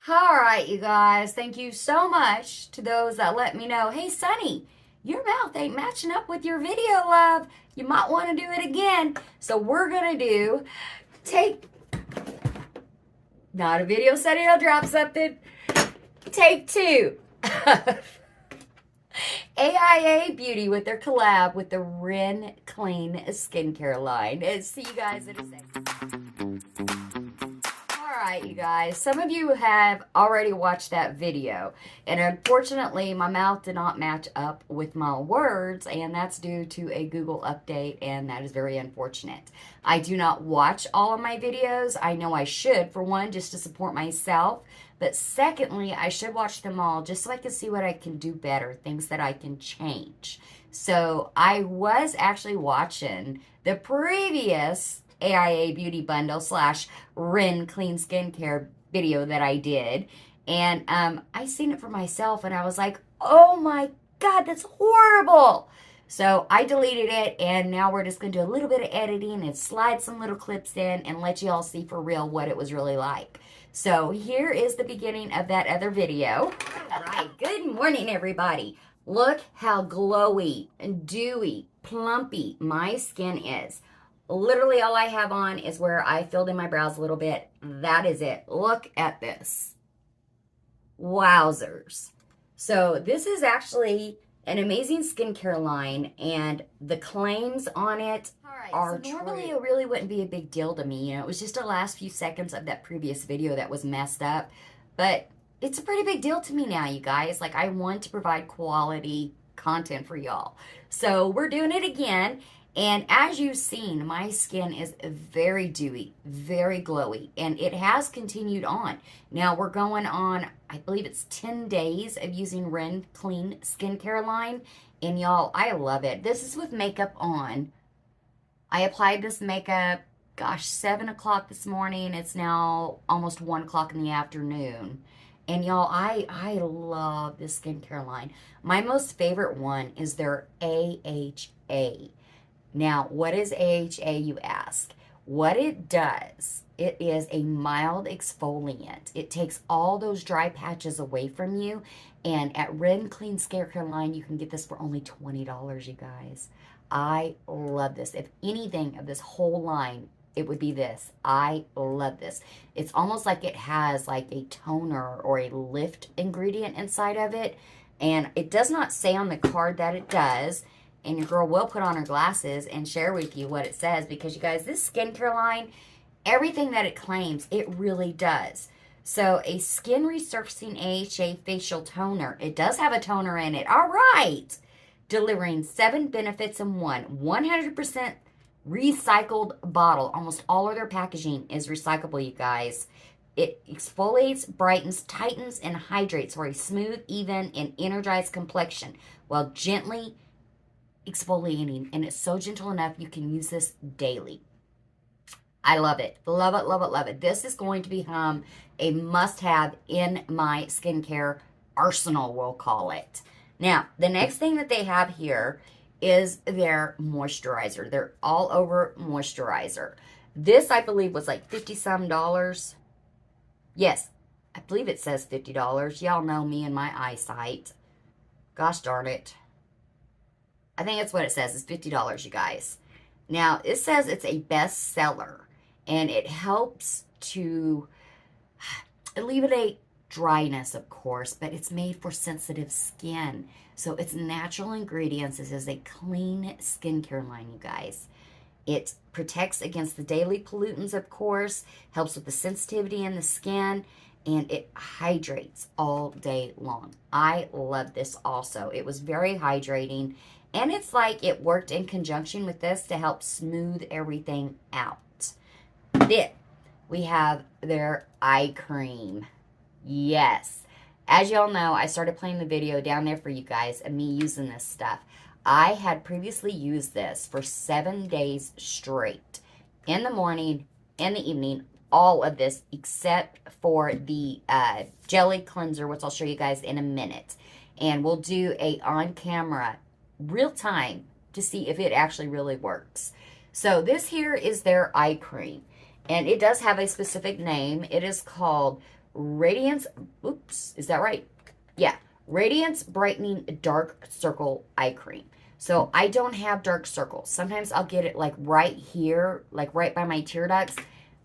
All right, you guys, thank you so much to those that let me know, hey, Sunny, your mouth ain't matching up with your video, love. You might want to do it again. So we're going to do not a video, Sunny, I'll drop something. Take two. AIA Beauty with their collab with the REN Clean skincare line. And see you guys in a second. Alright, you guys, some of you have already watched that video, and unfortunately my mouth did not match up with my words, and that's due to a Google update, and that is very unfortunate. I do not watch all of my videos. I know I should, for one, just to support myself, but secondly, I should watch them all just so I can see what I can do better, things that I can change. So I was actually watching the previous AIA Beauty Bundle / REN Clean Skincare video that I did. And I seen it for myself and I was like, oh my God, that's horrible. So I deleted it, and now we're just going to do a little bit of editing and slide some little clips in and let you all see for real what it was really like. So here is the beginning of that other video. All right, good morning, everybody. Look how glowy and dewy, plumpy my skin is. Literally all I have on is where I filled in my brows a little bit. That is it. Look at this. Wowzers. So this is actually an amazing skincare line, and the claims on it are so normally it really wouldn't be a big deal to me. You know, it was just the last few seconds of that previous video that was messed up. But it's a pretty big deal to me now, you guys. Like, I want to provide quality content for y'all. So we're doing it again. And as you've seen, my skin is very dewy, very glowy, and it has continued on. Now we're going on, I believe it's 10 days of using REN Clean Skincare line. And y'all, I love it. This is with makeup on. I applied this makeup, gosh, 7 o'clock this morning. It's now almost 1 o'clock in the afternoon. And y'all, I love this skincare line. My most favorite one is their AHA. Now, what is AHA, you ask? What it does, it is a mild exfoliant. It takes all those dry patches away from you. And at REN Clean Skincare line, you can get this for only $20, you guys. I love this. If anything of this whole line, it would be this. I love this. It's almost like it has like a toner or a lift ingredient inside of it. And it does not say on the card that it does. And your girl will put on her glasses and share with you what it says, because you guys, this skincare line, everything that it claims, it really does. So a skin resurfacing AHA facial toner. It does have a toner in it. All right. Delivering 7 benefits in one. 100% recycled bottle. Almost all of their packaging is recyclable, you guys. It exfoliates, brightens, tightens, and hydrates for a smooth, even, and energized complexion while gently exfoliating, and it's so gentle enough you can use this daily. I love it. Love it, love it, love it. This is going to become a must-have in my skincare arsenal, we'll call it. Now, the next thing that they have here is their moisturizer. Their all-over moisturizer. This, I believe, was like $50-some. Yes, I believe it says $50. Y'all know me and my eyesight. Gosh darn it. I think that's what it says. It's $50, you guys. Now, it says it's a bestseller, and it helps to alleviate dryness, of course, but it's made for sensitive skin. So it's natural ingredients. This is a clean skincare line, you guys. It protects against the daily pollutants, of course, helps with the sensitivity in the skin, and it hydrates all day long. I love this also. It was very hydrating. And it's like it worked in conjunction with this to help smooth everything out. Then we have their eye cream. Yes. As y'all know, I started playing the video down there for you guys of me using this stuff. I had previously used this for 7 days straight. In the morning, in the evening, all of this except for the jelly cleanser, which I'll show you guys in a minute. And we'll do a on-camera real time to see if it actually really works. So this here is their eye cream, and it does have a specific name. It is called Radiance, oops, is that right? Yeah, Radiance Brightening Dark Circle Eye Cream. So I don't have dark circles. Sometimes I'll get it like right here, like right by my tear ducts,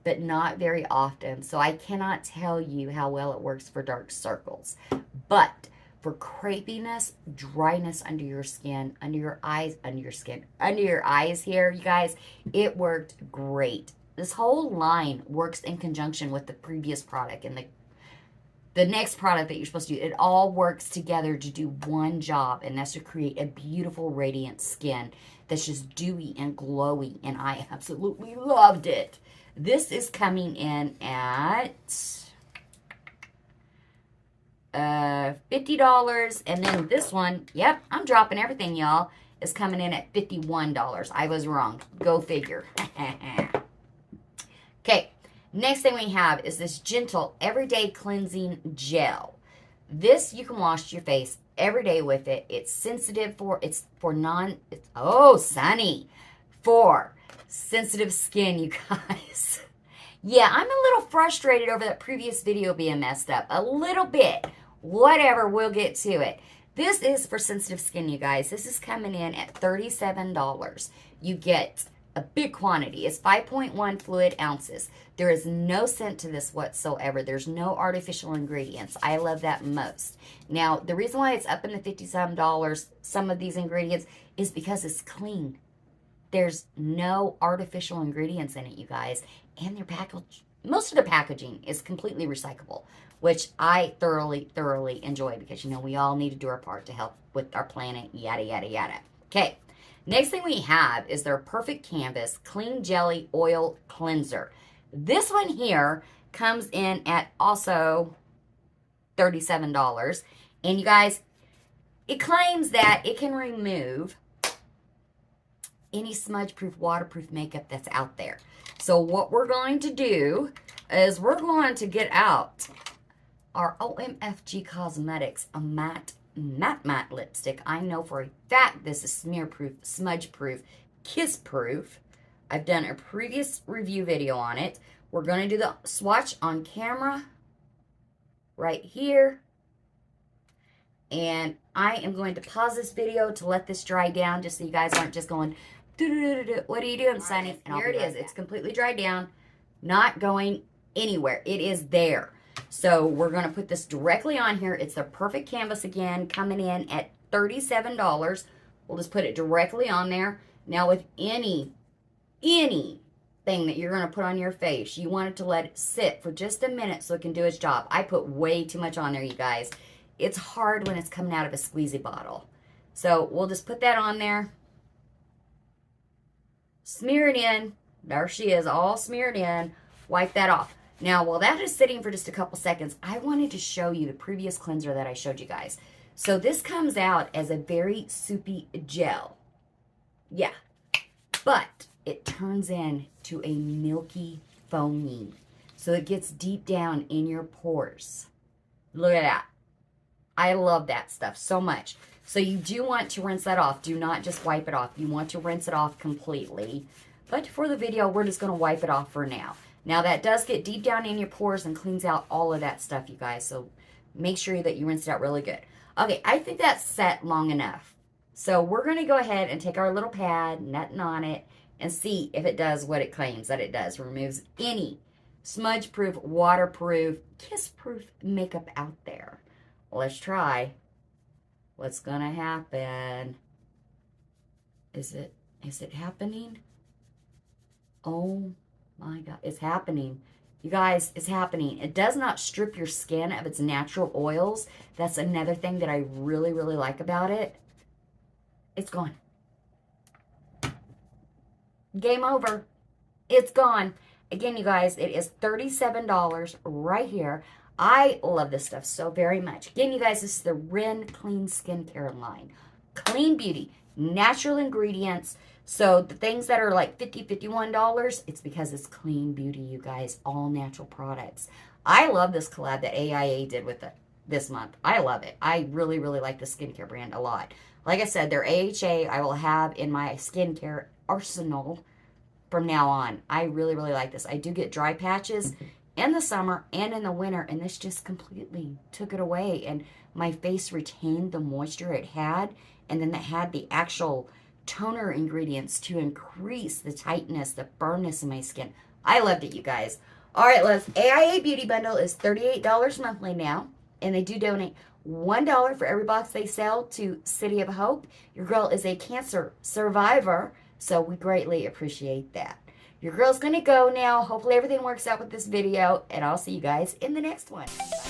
but not very often. So I cannot tell you how well it works for dark circles. But for crepiness, dryness under your skin, under your eyes, under your skin, under your eyes here, you guys, it worked great. This whole line works in conjunction with the previous product and the next product that you're supposed to do. It all works together to do one job, and that's to create a beautiful, radiant skin that's just dewy and glowy, and I absolutely loved it. This is coming in at $50, and then this one, yep, I'm dropping everything, y'all, is coming in at $51. I was wrong. Go figure. Okay. Next thing we have is this Gentle Everyday Cleansing Gel. This, you can wash your face every day with it. It's sensitive for sensitive skin, you guys. Yeah, I'm a little frustrated over that previous video being messed up. A little bit. Whatever, we'll get to it. This is for sensitive skin, you guys. This is coming in at $37. You get a big quantity. It's 5.1 fluid ounces. There is no scent to this whatsoever. There's no artificial ingredients. I love that most. Now, the reason why it's up in the $50-some, some of these ingredients, is because it's clean. There's no artificial ingredients in it, you guys. And their package, most of the packaging is completely recyclable, which I thoroughly, thoroughly enjoy because, you know, we all need to do our part to help with our planet, yada, yada, yada. Okay. Next thing we have is their Perfect Canvas Clean Jelly Oil Cleanser. This one here comes in at also $37. And you guys, it claims that it can remove any smudge-proof, waterproof makeup that's out there. So what we're going to do is we're going to get out our OMFG Cosmetics, a matte lipstick. I know for a fact this is smear-proof, smudge-proof, kiss-proof. I've done a previous review video on it. We're going to do the swatch on camera right here. And I am going to pause this video to let this dry down just so you guys aren't just going, what are you doing, Sunny? And here it is. It's completely dried down, not going anywhere. It is there. So we're going to put this directly on here. It's the Perfect Canvas again, coming in at $37. We'll just put it directly on there. Now with anything that you're going to put on your face, you want it to let it sit for just a minute so it can do its job. I put way too much on there, you guys. It's hard when it's coming out of a squeezy bottle. So we'll just put that on there. Smear it in. There she is, all smeared in. Wipe that off. Now, while that is sitting for just a couple seconds, I wanted to show you the previous cleanser that I showed you guys. So this comes out as a very soupy gel. Yeah. But it turns into a milky foaming. So it gets deep down in your pores. Look at that. I love that stuff so much. So you do want to rinse that off. Do not just wipe it off. You want to rinse it off completely. But for the video, we're just going to wipe it off for now. Now, that does get deep down in your pores and cleans out all of that stuff, you guys. So make sure that you rinse it out really good. Okay, I think that's set long enough. So we're going to go ahead and take our little pad, nothing on it, and see if it does what it claims that it does. Removes any smudge-proof, waterproof, kiss-proof makeup out there. Let's try. What's going to happen? Is it happening? Oh my God, it's happening. You guys, it's happening. It does not strip your skin of its natural oils. That's another thing that I really, really like about it. It's gone. Game over. It's gone. Again, you guys, it is $37 right here. I love this stuff so very much. Again, you guys, this is the REN Clean Skincare line. Clean beauty, natural ingredients. So the things that are like $50, $51, it's because it's clean beauty, you guys. All natural products. I love this collab that AIA did with it this month. I love it. I really, really like the skincare brand a lot. Like I said, their AHA I will have in my skincare arsenal from now on. I really, really like this. I do get dry patches, in the summer and in the winter, and this just completely took it away, and my face retained the moisture it had, and then it had the actual toner ingredients to increase the tightness, the firmness of my skin. I loved it, you guys. All right, let's. AIA Beauty Bundle is $38 monthly now, and they do donate $1 for every box they sell to City of Hope. Your girl is a cancer survivor, so we greatly appreciate that. Your girl's going to go now. Hopefully everything works out with this video, and I'll see you guys in the next one. Bye.